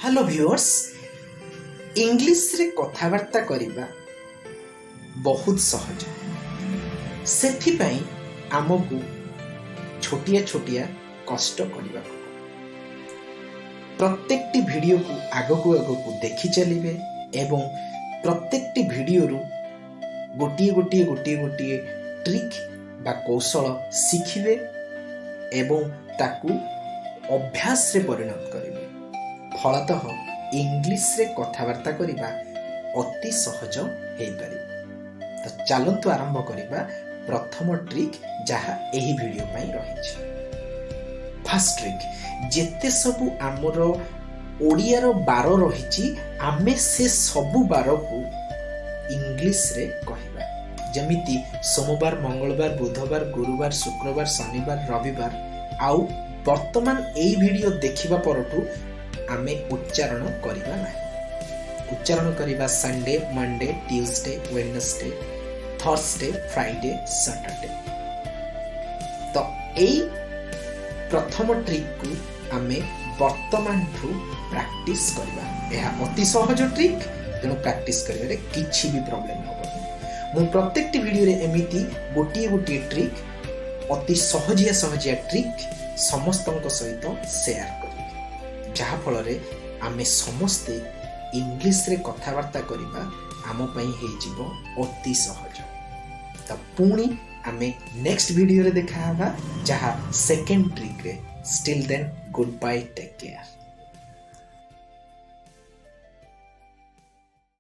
Hello viewers, English रे कथावार्ता करिबा बहुत सहज। सेथिपाई आमको छोटिया छोटिया कष्ट करबा प्रत्येकटी वीडियो को आगकू देखि चलिए एवं प्रत्येकटी वीडियो रु गोटिए गोटिए गोटिए गोटिए ट्रिक बा कौशल शिखिबे एवं ताकू अभ्यास रे परिणत करिवे। फलतः इंग्लिश रे कथावार्ता करिबा अति सहज हेई पारे। तो चलंतु आरंभ करिबा प्रथम ट्रिक जहा एही वीडियो पई रहिछि। फर्स्ट ट्रिक, जेते सबु आमर ओडिया रो बार रहिछि आमे से सबु बार को इंग्लिश रे कहिबा। जेमिति सोमवार, मंगलवार, बुधवार, गुरुवार, शुक्रवार, शनिवार, रविवार। आउ वर्तमान एई वीडियो देखिबा परठू आमे उच्चारण करिबा नाही। उच्चारण करिबा Sunday, Monday, Tuesday, Wednesday, Thursday, Friday, Saturday. तो एई प्रथम ट्रिक को आमे वर्तमान ठू प्रैक्टिस करिबा। एहा अति सहज ट्रिक, तेणु प्रैक्टिस करिबारे किछि भी प्रॉब्लम नबो। मु प्रत्येकटी वीडियो रे एमिति गोटिए गोटिए ट्रिक अति सहजिया ट्रिक समस्तଙ୍କ ସହିତ शेयर करिबे, जहा फल रे आमे समस्ते इंग्लिश रे कथावार्ता करिबा आम पई हे जिवो अति सहज। त पुणी आमे नेक्स्ट वीडियो रे देखा हबा जहा सेकंड ट्रिक रे। Still then goodbye, take care.